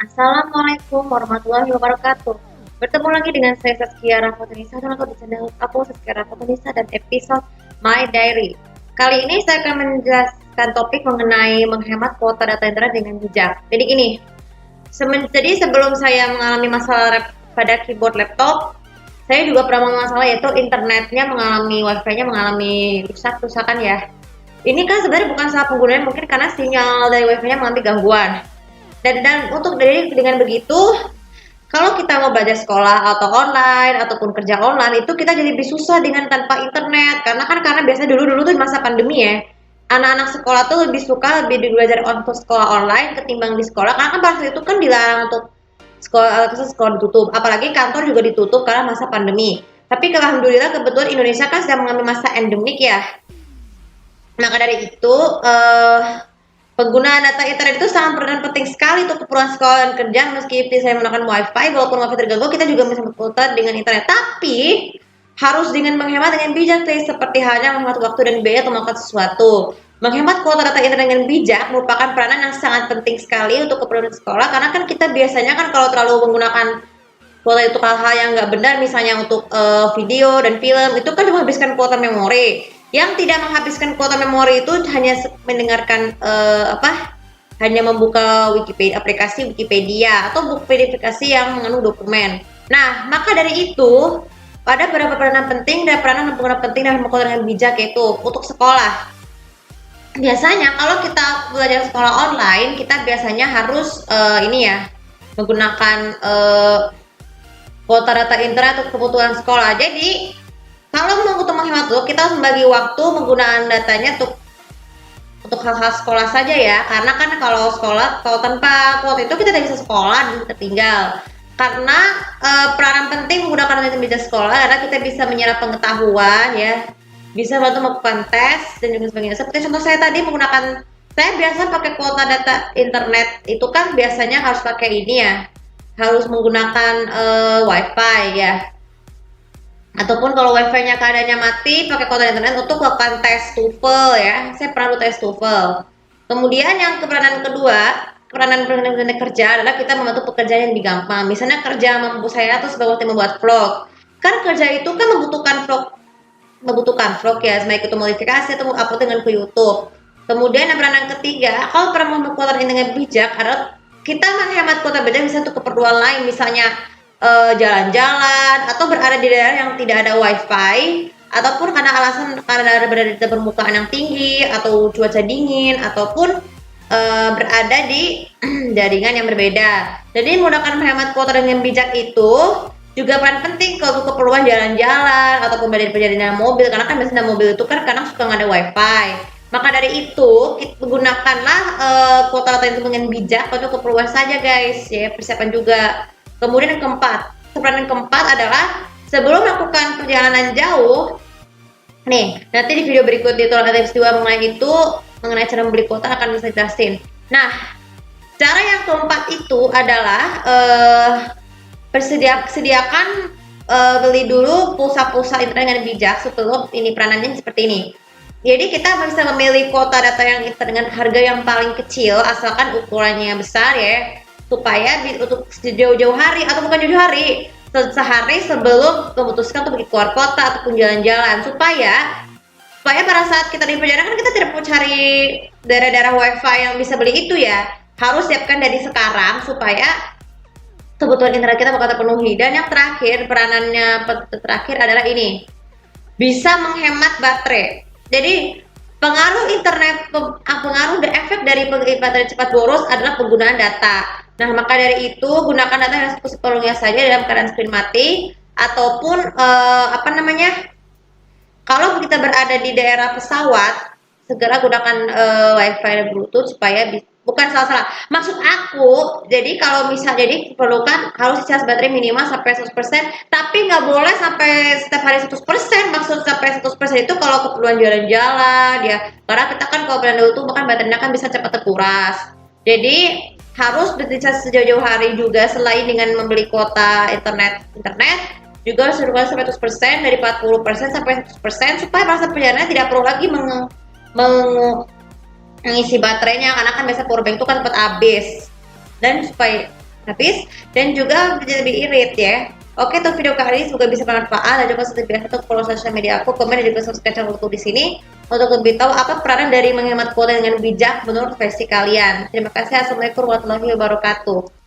Assalamualaikum warahmatullahi wabarakatuh. Bertemu lagi dengan saya Saskia Rafatunisa dan aku di channel aku Saskia Rafatunisa dan episode My Diary. Kali ini saya akan menjelaskan topik mengenai menghemat kuota data internet dengan bijak. Jadi gini, jadi sebelum saya mengalami masalah pada keyboard laptop, saya juga pernah mengalami masalah yaitu internetnya mengalami wifi-nya mengalami rusak-rusakan ya. Ini kan sebenarnya bukan salah penggunanya, mungkin karena sinyal dari wifi-nya mengalami gangguan. Dan untuk dari dengan begitu, kalau kita mau belajar sekolah atau online ataupun kerja online itu kita jadi lebih susah dengan tanpa internet karena biasa dulu tuh masa pandemi ya, anak-anak sekolah tuh lebih belajar untuk sekolah online ketimbang di sekolah karena kan pada itu kan dilarang untuk sekolah ditutup, apalagi kantor juga ditutup karena masa pandemi. Tapi alhamdulillah kebetulan Indonesia kan sedang mengalami masa endemik ya, maka dari itu penggunaan data internet itu sangat berperan penting sekali untuk keperluan sekolah dan kerja. Meski saya menggunakan wifi, walaupun wifi terganggu, kita juga bisa berkutat dengan internet. Tapi harus dengan menghemat dengan bijak, seperti halnya menghemat waktu dan biaya untuk melakukan sesuatu. Menghemat kuota data internet dengan bijak merupakan peranan yang sangat penting sekali untuk keperluan sekolah, karena kan kita biasanya kan kalau terlalu menggunakan kuota untuk hal-hal yang nggak benar, misalnya untuk video dan film, itu kan menghabiskan kuota memori. Yang tidak menghabiskan kuota memori itu hanya mendengarkan hanya membuka Wikipedia, aplikasi Wikipedia atau buku verifikasi yang mengandung dokumen. Nah, maka dari itu ada beberapa peranan penting dan peranan penting dalam menggunakan dengan bijak, yaitu untuk sekolah. Biasanya kalau kita belajar sekolah online, kita biasanya harus ini ya menggunakan kuota data internet untuk kebutuhan sekolah. Jadi kalau mau untuk menghemat waktu, kita harus membagi waktu penggunaan datanya untuk hal-hal sekolah saja ya. Karena kan kalau tanpa kuota itu kita tidak bisa sekolah dan tertinggal. Karena peranan penting menggunakan data media sekolah karena kita bisa menyerap pengetahuan ya, bisa bantu melakukan tes dan juga sebagainya. Seperti contoh saya tadi saya biasa pakai kuota data internet itu kan biasanya harus pakai ini ya, harus menggunakan wifi ya, ataupun kalau wifi-nya keadaannya mati pakai kuota internet untuk melakukan tes TOEFL ya. Saya pernah tes TOEFL. Kemudian yang peranan kerja adalah kita membantu pekerjaan yang lebih gampang. Misalnya kerja saya tuh sebagai tim membuat vlog, kan kerja itu kan membutuhkan vlog ya, baik itu modifikasi atau upload dengan ke YouTube. Kemudian yang peranan ketiga, kalau pernah membuat kuota dengan bijak adalah kita menghemat kuota bijak bisa untuk keperluan lain, misalnya jalan-jalan atau berada di daerah yang tidak ada wifi, ataupun karena berada di permukaan yang tinggi atau cuaca dingin, ataupun berada di jaringan yang berbeda. Jadi menggunakan menghemat kuota dengan bijak itu juga peran penting kalau untuk keperluan jalan-jalan ataupun dari perjalanan mobil, karena kan biasanya mobil itu kan kadang suka nggak ada wifi. Maka dari itu gunakanlah kuota data itu dengan bijak untuk keperluan saja guys ya, persiapan juga. Kemudian yang keempat adalah sebelum melakukan perjalanan jauh. Nih, nanti di video berikut di Tolong Tips 2 mengenai cara membeli kuota akan bisa jelasin. Nah, cara yang keempat itu adalah sediakan beli dulu pulsa internet dengan bijak sebelum ini, peranannya seperti ini. Jadi kita bisa memilih kuota data yang dengan harga yang paling kecil asalkan ukurannya besar ya, supaya untuk jauh-jauh hari atau bukan jauh hari, sehari sebelum memutuskan untuk pergi keluar kota ataupun jalan-jalan, supaya pada saat kita di perjalanan kan kita tidak perlu cari daerah-daerah wifi yang bisa beli itu ya, harus siapkan dari sekarang supaya kebutuhan internet kita bakal terpenuhi. Dan yang terakhir, peranannya terakhir adalah ini, bisa menghemat baterai. Jadi pengaruh dan efek dari baterai cepat boros adalah penggunaan data. Nah, maka dari itu gunakan data yang seperlunya saja dalam keadaan screen mati, ataupun kalau kita berada di daerah pesawat, segera gunakan wifi dan bluetooth supaya bukan salah. Maksud aku, jadi kalau perlukan harus charge baterai minimal sampai 100%, tapi nggak boleh sampai setiap hari 100%. Maksud sampai 100% itu kalau keperluan jalan-jalan ya. Karena kita kan kalau belanja itu bahkan baterainya kan bisa cepat terkuras. Jadi harus berdischarge sejauh-jauh hari juga, selain dengan membeli kuota internet juga harus dilakukan sampai 100%, dari 40% sampai 100%, supaya masa perjalanan tidak perlu lagi mengisi baterainya, karena kan biasa powerbank itu kan cepat habis. Dan supaya habis dan juga menjadi lebih irit ya. Oke, untuk video kali ini semoga bisa bermanfaat dan juga seperti biasa untuk follow sosial media aku, komen dan juga subscribe channel aku di sini untuk lebih tahu apa peranan dari menghemat kuota dengan bijak menurut versi kalian. Terima kasih. Assalamualaikum warahmatullahi wabarakatuh.